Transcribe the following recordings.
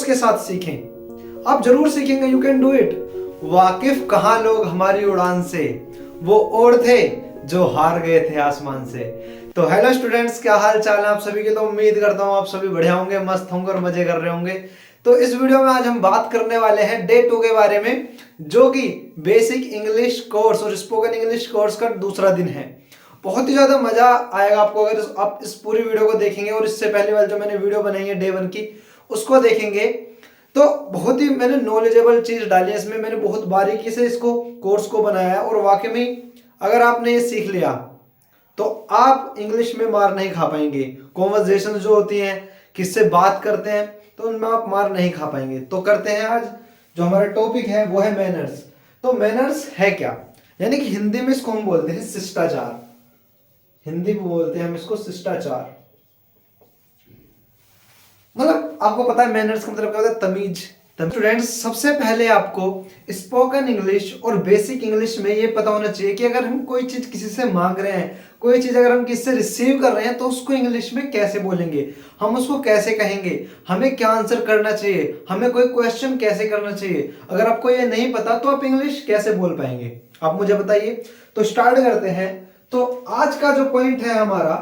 के साथ सीखें। आप जरूर सीखेंगे, यू कैन डू इट। वाकिफ कहाँ लोग हमारी उड़ान से, वो और थे जो हार गए थे आसमान से। तो हेलो स्टूडेंट्स, क्या हाल चाल है आप सभी के। तो उम्मीद करता हूँ आप सभी बढ़िया होंगे, मस्त होंगे और मजे कर रहे होंगे। तो इस वीडियो में आज हम बात करने वाले हैं डे 2 के बारे में, जो कि बेसिक इंग्लिश कोर्स और स्पोकन इंग्लिश कोर्स का दूसरा दिन है। बहुत ही ज्यादा मजा आएगा आपको अगर आप इस पूरी वीडियो को देखेंगे और इससे पहले वाली जो मैंने वीडियो बनाई है डे 1 की उसको देखेंगे। तो बहुत ही मैंने नॉलेजेबल चीज डाली है इसमें, मैंने बहुत बारीकी से इसको कोर्स को बनाया है। और वाकई में अगर आपने ये सीख लिया तो आप इंग्लिश में मार नहीं खा पाएंगे। कॉन्वर्जेशन जो होती हैं, किससे बात करते हैं, तो उनमें आप मार नहीं खा पाएंगे। तो करते हैं आज जो हमारा टॉपिक है वो है मैनर्स। तो मैनर्स है क्या, यानी कि हिंदी में इसको हम बोलते हैं शिष्टाचार। हिंदी में बोलते हैं हम इसको शिष्टाचार। मतलब आपको पता है मैनर्स का मतलब क्या होता है, तमीज। स्टूडेंट्स, सबसे पहले आपको स्पोकन इंग्लिश और बेसिक इंग्लिश में ये पता होना चाहिए कि अगर हम कोई चीज किसी से मांग रहे हैं, कोई चीज अगर हम किसी से रिसीव कर रहे हैं, तो उसको इंग्लिश में कैसे बोलेंगे, हम उसको कैसे कहेंगे, हमें क्या आंसर करना चाहिए, हमें कोई क्वेश्चन कैसे करना चाहिए। अगर आपको ये नहीं पता तो आप इंग्लिश कैसे बोल पाएंगे, आप मुझे बताइए। तो स्टार्ट करते हैं। तो आज का जो पॉइंट है हमारा,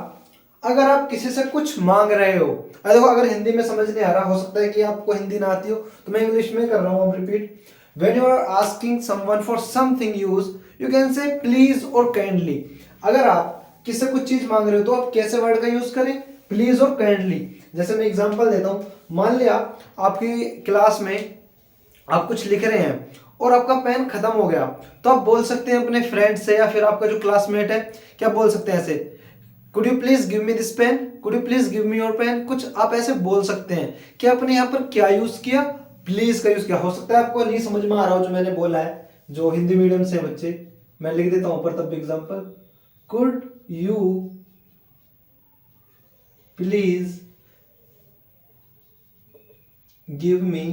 अगर आप किसी से कुछ मांग रहे हो, देखो अगर हिंदी में समझ नहीं आ रहा, हो सकता है कि आपको हिंदी ना आती हो, तो मैं इंग्लिश में कर रहा हूं। अब repeat, when you are asking someone for something use, you can say please और काइंडली। अगर आप किसी से कुछ चीज मांग रहे हो तो आप कैसे वर्ड का यूज करें, प्लीज और काइंडली। जैसे मैं एग्जांपल देता हूं, मान लिया आपकी क्लास में आप कुछ लिख रहे हैं और आपका पेन खत्म हो गया, तो आप बोल सकते हैं अपने फ्रेंड से या फिर आपका जो क्लासमेट है, क्या बोल सकते हैं ऐसे, could you please give me this pen, could you please give me your pen. कुछ आप ऐसे बोल सकते हैं कि आपने यहाँ पर क्या यूज किया, प्लीज का यूज किया। हो सकता है आपको नहीं समझ में आ रहा हो जो मैंने बोला है, जो हिंदी मीडियम से बच्चे, मैं लिख देता हूं ऊपर तब भी example, could you please give me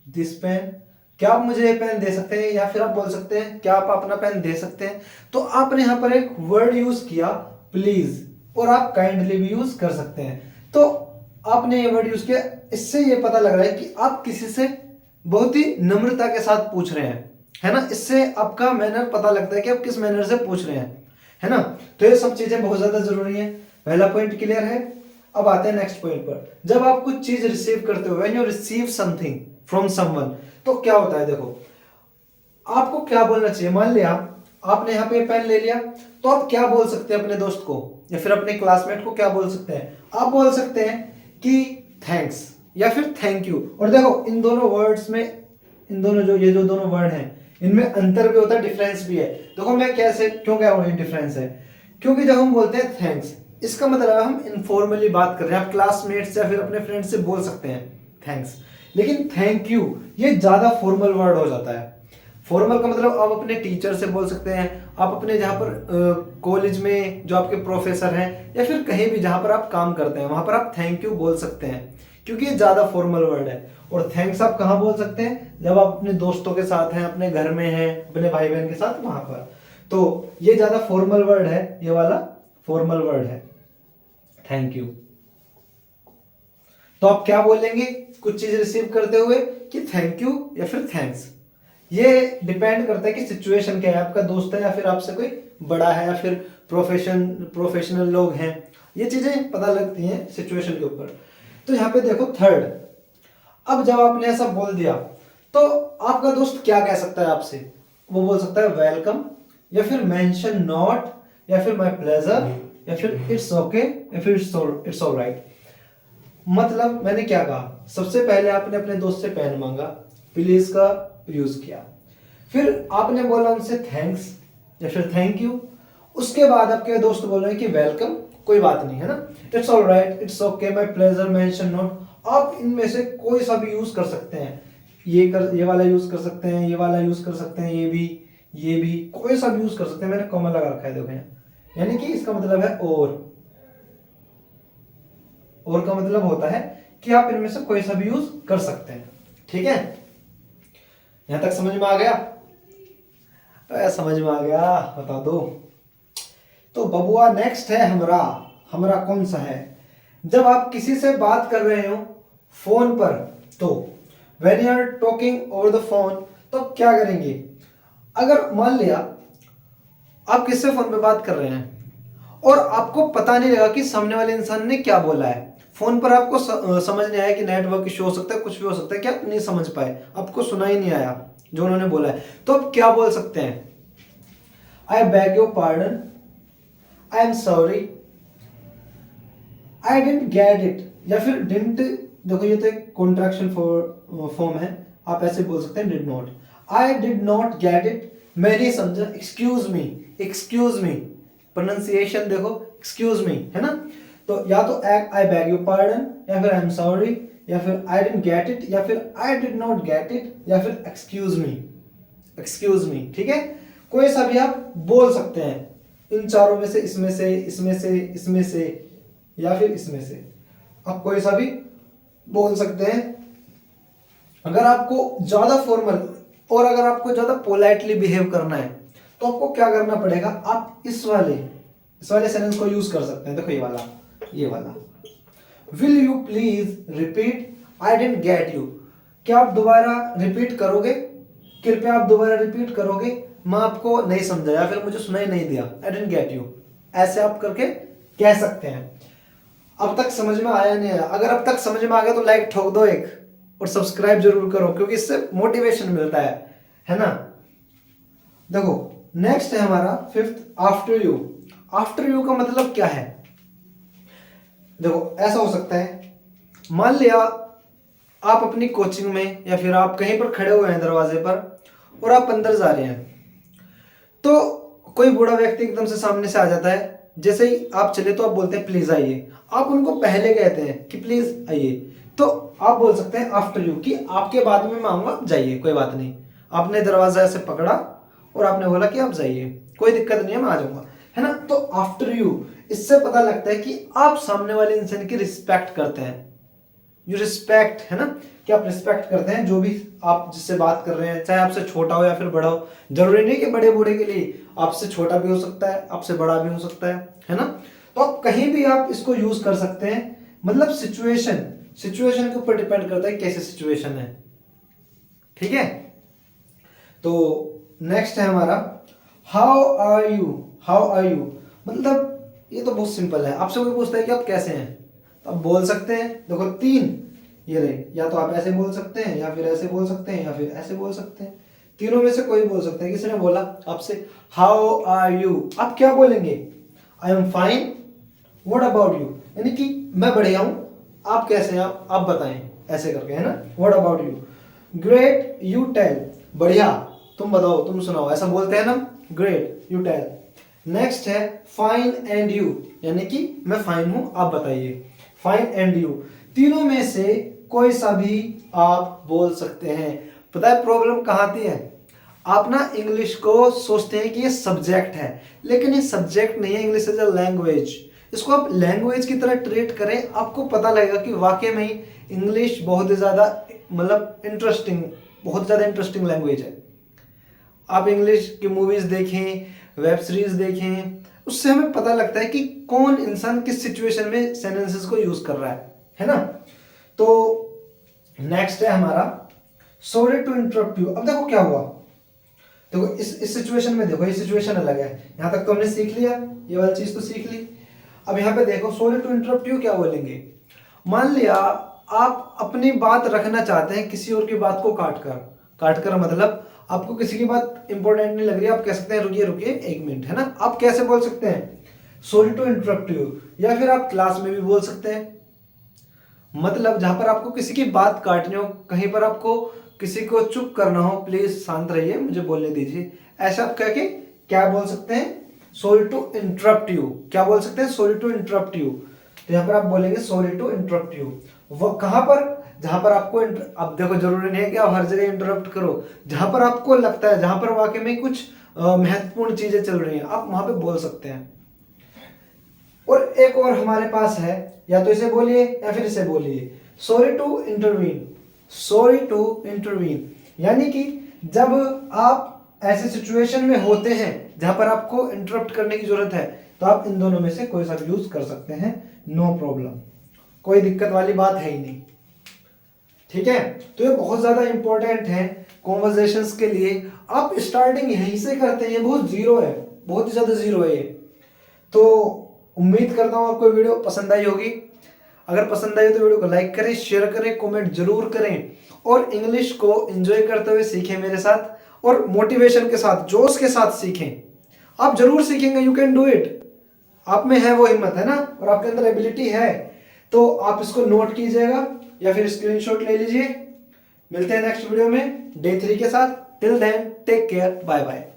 this pen. क्या आप मुझे ये पेन दे सकते हैं, या फिर आप बोल सकते हैं क्या आप अपना पेन दे सकते हैं। तो आपने यहां पर एक वर्ड यूज किया प्लीज, और आप काइंडली भी यूज कर सकते हैं। तो आपने ये वर्ड यूज किया, इससे ये पता लग रहा है कि आप किसी से बहुत ही नम्रता के साथ पूछ रहे हैं, है ना। इससे आपका मैनर पता लगता है कि आप किस मैनर से पूछ रहे हैं, है ना। तो ये सब चीजें बहुत ज्यादा जरूरी है। पहला पॉइंट क्लियर है। अब आते हैं नेक्स्ट पॉइंट पर। जब आप कुछ चीज रिसीव करते हो, when you receive something from someone, तो क्या होता है, देखो आपको क्या बोलना चाहिए। मान लिया आपने यहाँ पे पेन ले लिया, तो आप क्या बोल सकते हैं अपने दोस्त को या फिर अपने क्लासमेट को, क्या बोल सकते हैं। आप बोल सकते हैं कि थैंक्स या फिर थैंक यू। और देखो इन दोनों वर्ड्स में, इन दोनों जो ये जो दोनों वर्ड हैं, इनमें अंतर भी होता है, डिफरेंस भी है। देखो मैं कैसे क्यों कह रहा हूँ डिफरेंस है, क्योंकि जब हम बोलते हैं थैंक्स, इसका मतलब है हम इनफॉर्मली बात कर रहे हैं, आप क्लासमेट या फिर अपने फ्रेंड से बोल सकते हैं थैंक्स। लेकिन थैंक यू ये ज्यादा फॉर्मल वर्ड हो जाता है। फॉर्मल का मतलब आप अपने टीचर से बोल सकते हैं, आप अपने जहाँ पर कॉलेज में जो आपके प्रोफेसर हैं, या फिर कहीं भी जहाँ पर आप काम करते हैं, वहां पर आप थैंक यू बोल सकते हैं, क्योंकि ये ज्यादा फॉर्मल वर्ड है। और थैंक्स आप कहाँ बोल सकते हैं, जब आप अपने दोस्तों के साथ हैं, अपने घर में हैं, अपने भाई बहन के साथ, वहां पर। तो ये ज्यादा फॉर्मल वर्ड है, ये वाला फॉर्मल वर्ड है थैंक यू। तो आप क्या बोलेंगे कुछ चीज रिसीव करते हुए, कि थैंक यू या फिर थैंक्स। ये डिपेंड करता है कि सिचुएशन क्या है, आपका दोस्त है या फिर आपसे कोई बड़ा है या फिर प्रोफेशनल लोग हैं। ये चीजें पता लगती हैं सिचुएशन के ऊपर। तो यहाँ पे देखो थर्ड, अब जब आपने ऐसा बोल दिया तो आपका दोस्त क्या कह सकता है आपसे, वो बोल सकता है वेलकम, या फिर मेंशन नॉट, या फिर माय प्लेजर, या फिर इट्स ओके, या फिर इट्स ऑलराइट। मतलब मैंने क्या कहा, सबसे पहले आपने अपने दोस्त से पेन मांगा, प्लीज का यूज किया, फिर आपने बोला उनसे थैंक्स या फिर थैंक यू। उसके बाद आपके दोस्त बोल रहे हैं कि वेलकम, कोई बात नहीं है ना, it's alright, it's okay, my pleasure, mention not. आप इनमें से कोई सा भी यूज कर सकते हैं, ये वाला यूज कर सकते हैं, ये वाला यूज कर सकते हैं, ये भी कोई सा भी यूज कर सकते हैं। मैंने कॉमा लगा रखा है देखो यहाँ, यानी कि इसका मतलब है और का मतलब होता है कि आप इनमें से कोई सा भी यूज कर सकते हैं। ठीक है, यहां तक समझ में आ गया। समझ में आ गया, बता दो। तो बबुआ नेक्स्ट है हमरा कौन सा है, जब आप किसी से बात कर रहे हो फोन पर, तो when you are talking over the phone, तो क्या करेंगे? अगर मान लिया आप किससे फोन पे बात कर रहे हैं और आपको पता नहीं लगा कि सामने वाले इंसान ने क्या बोला है, फोन पर आपको समझ नहीं आया कि नेटवर्क इशू हो सकता है, कुछ भी हो सकता है, क्या नहीं समझ पाए, आपको सुना ही नहीं आया जो उन्होंने बोला है, तो आप क्या बोल सकते हैं? आई bag your pardon, I am sorry, I didn't get it, या फिर डिडंट, देखो ये तो एक कॉन्ट्रैक्शन फॉर्म है, आप ऐसे बोल सकते हैं did not, I did not get it, मैं नहीं समझा, excuse me, excuse me, pronunciation देखो, एक्सक्यूज मी, है ना? तो या तो आई बैग यू पार्डन, या फिर आई एम सॉरी, या फिर आई डिडंट गेट इट, या फिर I did not get it, या फिर एक्सक्यूज मी, एक्सक्यूज मी, ठीक है? कोई सा भी आप बोल सकते हैं इन चारों में से, इसमें से, इसमें से, इसमें से, या फिर इसमें से, आप कोई सा भी बोल सकते हैं। अगर आपको ज्यादा फॉर्मल और अगर आपको ज्यादा पोलाइटली बिहेव करना है, तो आपको क्या करना पड़ेगा? आप इस वाले सेंटेंस को यूज कर सकते हैं। देखो ये वाला will you please repeat, I didn't get you, क्या आप दोबारा रिपीट करोगे? कृपया आप दोबारा रिपीट करोगे, मैं आपको नहीं समझा, या फिर मुझे सुनाई नहीं दिया, आई डिडंट गेट यू, ऐसे आप करके कह सकते हैं। अब तक समझ में आया नहीं आया? अगर अब तक समझ में आ गया तो लाइक ठोक दो एक, और सब्सक्राइब जरूर करो, क्योंकि इससे मोटिवेशन मिलता है ना? देखो नेक्स्ट है हमारा fifth, after you. After you का मतलब क्या है? देखो ऐसा हो सकता है, मान लिया आप अपनी कोचिंग में या फिर आप कहीं पर खड़े हुए हैं दरवाजे पर और आप अंदर जा रहे हैं, तो कोई बूढ़ा व्यक्ति एकदम से सामने से आ जाता है, जैसे ही आप चले तो आप बोलते हैं प्लीज आइए, आप उनको पहले कहते हैं कि प्लीज आइए, तो आप बोल सकते हैं आफ्टर यू कि आपके बाद में मैं आऊंगा, जाइए, कोई बात नहीं। आपने दरवाजा ऐसे पकड़ा और आपने बोला कि आप जाइए, कोई दिक्कत नहीं है, मैं आ जाऊंगा, है ना? तो आफ्टर यू, इससे पता लगता है कि आप सामने वाले इंसान की रिस्पेक्ट करते हैं, यू रिस्पेक्ट, है ना, कि आप रिस्पेक्ट करते हैं जो भी आप जिससे बात कर रहे हैं, चाहे आपसे छोटा हो या फिर बड़ा हो। जरूरी नहीं कि बड़े बूढ़े के लिए, आपसे छोटा भी हो सकता है, आपसे बड़ा भी हो सकता है ना? तो आप कहीं भी आप इसको यूज कर सकते हैं, मतलब सिचुएशन के ऊपर डिपेंड करता है कैसे सिचुएशन है, ठीक है? तो नेक्स्ट है हमारा how are you. How are you मतलब ये तो बहुत सिंपल है, आपसे कोई पूछता है कि आप कैसे हैं, तो आप बोल सकते हैं। देखो तीन ये रहे, या तो आप ऐसे बोल सकते हैं, या फिर ऐसे बोल सकते हैं, या फिर ऐसे बोल सकते हैं, तीनों में से कोई बोल सकता है। किसी ने बोला आपसे हाउ आर यू, आप क्या बोलेंगे? I am fine, what about you, यानी कि मैं बढ़िया हूं, आप कैसे हैं, आप बताएं, ऐसे करके, है ना? What about you. Great, you tell, बढ़िया, तुम बताओ, तुम सुनाओ, ऐसा बोलते हैं ना, ग्रेट, यू टेल। नेक्स्ट है फाइन एंड यू, यानी कि मैं फाइन हूं, आप बताइए, फाइन एंड यू। तीनों में से कोई सा भी आप बोल सकते हैं। पता है प्रॉब्लम कहाँ आती है? आप ना इंग्लिश को सोचते हैं कि ये सब्जेक्ट है, लेकिन ये सब्जेक्ट नहीं है, इंग्लिश इज अ लैंग्वेज। इसको आप लैंग्वेज की तरह ट्रीट करें, आपको पता लगेगा कि वाकई में ही इंग्लिश बहुत ही ज़्यादा मतलब इंटरेस्टिंग, बहुत ज़्यादा इंटरेस्टिंग लैंग्वेज है। आप इंग्लिश की मूवीज़ देखें, वेब सीरीज देखें, उससे हमें पता लगता है कि कौन इंसान किस सिचुएशन में सेंटेंसेस को यूज़ कर रहा है ना? तो नेक्स्ट है हमारा सॉरी टू इंटरप्ट यू। अब देखो क्या हुआ, देखो इस सिचुएशन में, देखो ये सिचुएशन अलग है, यहां तक तो हमने सीख लिया, ये वाली चीज तो सीख ली। अब यहाँ पे देखो सॉरी टू इंटरप्ट यू क्या बोलेंगे? मान लिया आप अपनी बात रखना चाहते हैं किसी और की बात को काट कर मतलब आपको किसी की बात इंपॉर्टेंट नहीं लग रही, आप कह सकते हैं रुकिए रुकिए एक मिनट, है ना? आप कैसे बोल सकते हैं? Sorry to interrupt you. या फिर आप क्लास में भी बोल सकते हैं, मतलब जहां पर आपको किसी की बात काटनी हो, कहीं पर आपको किसी को चुप करना हो, प्लीज शांत रहिए, मुझे बोलने दीजिए, ऐसा आप कह के क्या बोल सकते हैं? Sorry to interrupt you. क्या बोल सकते हैं? Sorry to interrupt you. तो यहाँ पर आप बोलेंगे सॉरी टू इंटरप्ट यू। वो कहां पर? जहां पर आपको अब देखो जरूरी नहीं है कि आप हर जगह इंटरप्ट करो, जहां पर आपको लगता है, जहां पर वाकई में कुछ महत्वपूर्ण चीजें चल रही हैं, आप वहां पे बोल सकते हैं। और एक और हमारे पास है, या तो इसे बोलिए या फिर इसे बोलिए, sorry to intervene. Sorry to intervene यानी कि जब आप ऐसे सिचुएशन में होते हैं जहां पर आपको इंटरप्ट करने की जरूरत है, तो आप इन दोनों में से कोई सा यूज कर सकते हैं, नो प्रॉब्लम। कोई दिक्कत वाली बात है ही नहीं। ठीक है, तो ये बहुत ज्यादा इंपॉर्टेंट है कॉन्वर्जेशंस के लिए। आप स्टार्टिंग यहीं से करते हैं, बहुत जीरो है, बहुत ही ज्यादा जीरो है ये। तो उम्मीद करता हूं आपको वीडियो पसंद आई होगी। अगर पसंद आई तो वीडियो को लाइक करें, शेयर करें, कमेंट जरूर करें और इंग्लिश को एंजॉय करते हुए सीखें मेरे साथ और मोटिवेशन के साथ, जोश के साथ सीखें। आप जरूर सीखेंगे, यू कैन डू इट। आप में है वो हिम्मत, है ना, और आपके अंदर एबिलिटी है। तो आप इसको नोट कीजिएगा या फिर स्क्रीनशॉट ले लीजिए। मिलते हैं नेक्स्ट वीडियो में डे 3 के साथ। Till then take care, bye bye.